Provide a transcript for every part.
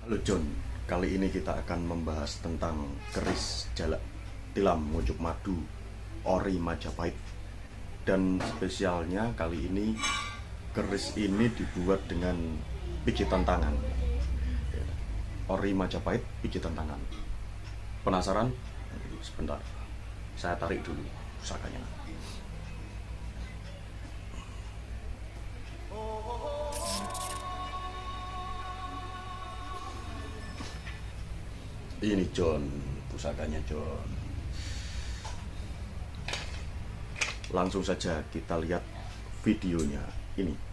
Halo John, kali ini kita akan membahas tentang keris jalak tilam ngucuk madu ori Majapahit. Dan spesialnya kali ini keris ini dibuat dengan pijitan tangan. Ori Majapahit pijitan tangan. Penasaran? Sebentar, saya tarik dulu pusakanya. Ini John, pusakanya John. Langsung saja kita lihat videonya ini.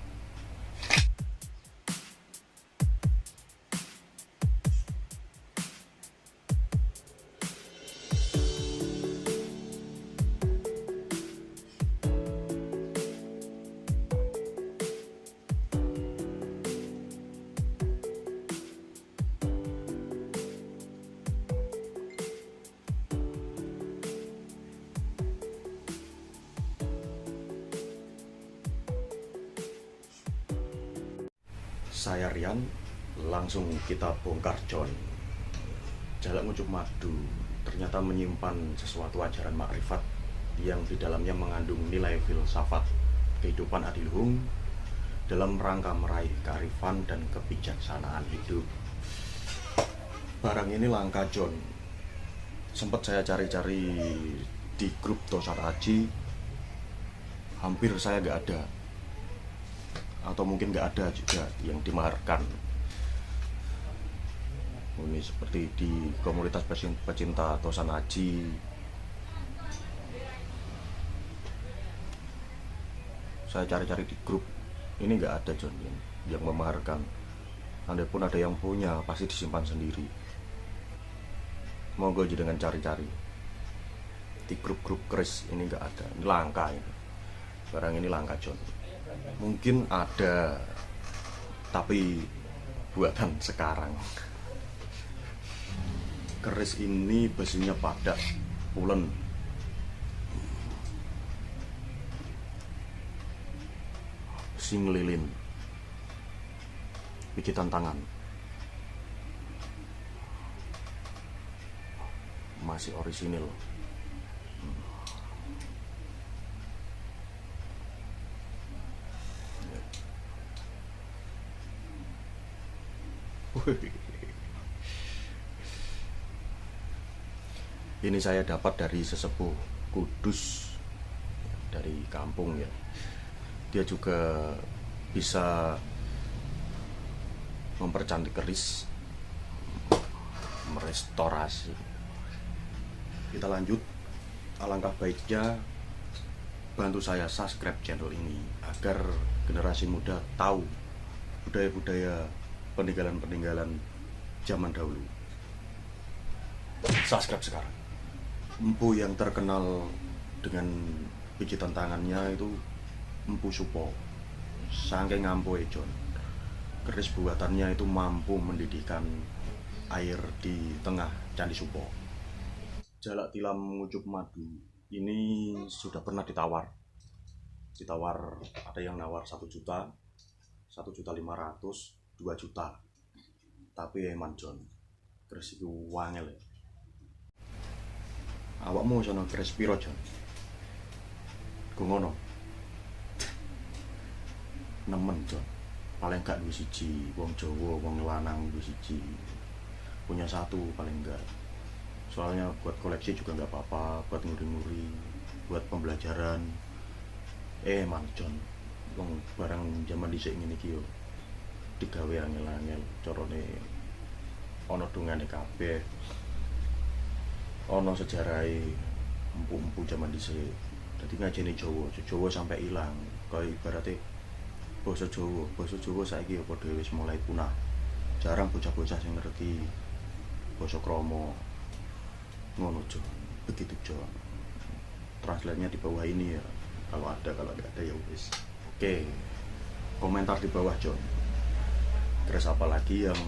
Saya Rian, langsung kita bongkar John. Jalak ngucuk madu ternyata menyimpan sesuatu ajaran makrifat yang di dalamnya mengandung nilai filsafat kehidupan adiluhung dalam rangka meraih kearifan dan kebijaksanaan hidup. Barang ini langka John. Sempat saya cari-cari di grup Tosan Aji, hampir saya nggak ada, atau mungkin nggak ada juga yang dimaharkan. Ini seperti di komunitas pecinta Tosan Aji, saya cari-cari di grup ini nggak ada John yang memaharkan. Andai pun ada yang punya pasti disimpan sendiri. Monggo aja dengan cari-cari di grup-grup keris, ini nggak ada. Ini langka ini, barang ini langka John. Mungkin ada, tapi buatan sekarang. Keris ini besinya padat, pulen. Sing lilin, pijitan tangan, masih orisinil. Ini saya dapat dari sesepuh Kudus dari kampung ya. Dia juga bisa mempercantik keris, merestorasi. Kita lanjut. Alangkah baiknya bantu saya subscribe channel ini agar generasi muda tahu budaya-budaya peninggalan-peninggalan zaman dahulu. Subscribe sekarang. Empu yang terkenal dengan pijitan tangannya itu Empu Supo. Saking ngampuhe John, keris buatannya itu mampu mendidihkan air di tengah Candi Supo. Jalak tilam ngucuk madu ini sudah pernah ditawar, ada yang nawar 1 juta, 1.500.000, 2 juta. Tapi eman John, keris itu wangel ya. Awakmu sono keris piro John? Gungono nemen John, paling gak 2 siji. Wong Jawa, wong lanang 2 siji, punya 1 paling enggak. Soalnya buat koleksi juga nggak apa-apa, buat nguri-nguri, buat pembelajaran. Man John, wong barang zaman dhisik ngene iki yo digawe angel-angel, carane ana dungane kabeh, ana sejarahe empu-empu zaman dhisik. Dadi ngajeni Jawa sampai ilang. Kaya ibaratnya basa Jawa saiki ya padha wis mulai punah. Jarang bocah-bocah sing ngerti basa krama. Ngono John, begitu John. Translate-nya di bawah ini ya, kalau ada, kalau nggak ada ya wis. Oke, komentar di bawah John. Keris apa lagi yang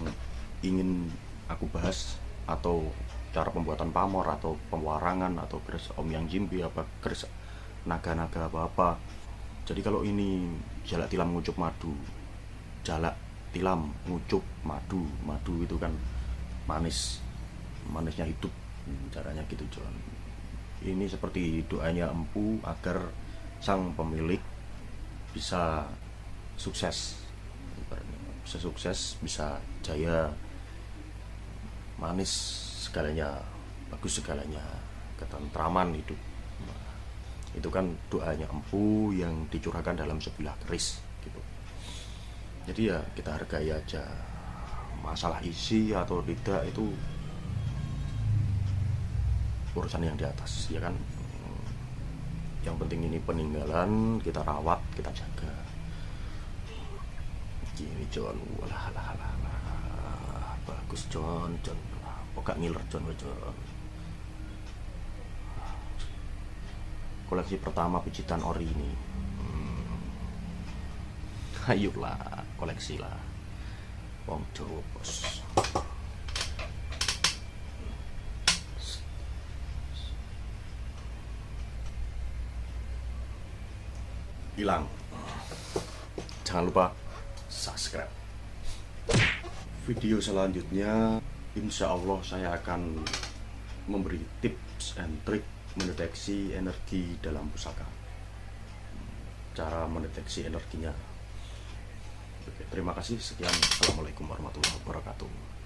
ingin aku bahas, atau cara pembuatan pamor, atau pewarangan, atau keris Om Yang Jimbi, apa keris naga-naga apa-apa. Jadi kalau ini jalak tilam ngucuk madu, jalak tilam, ngucup, madu itu kan manisnya hidup. Caranya gitu John. Ini seperti doanya empu agar sang pemilik bisa sukses, bisa jaya, manis segalanya, bagus segalanya, ketentraman hidup. Nah, itu kan doanya empu yang dicurahkan dalam sebilah keris gitu. Jadi ya kita hargai aja, masalah isi atau tidak itu urusan yang di atas ya kan. Yang penting ini peninggalan, kita rawat, kita jaga. Gini John, walah bagus John, kok gak ngiler John. Koleksi pertama pijitan ori ini. Ayolah, koleksi lah, wong Jawa bos. Hilang. Jangan lupa subscribe. Video selanjutnya insya Allah saya akan memberi tips and trik mendeteksi energi dalam pusaka, cara mendeteksi energinya. Oke, terima kasih, sekian. Assalamualaikum warahmatullahi wabarakatuh.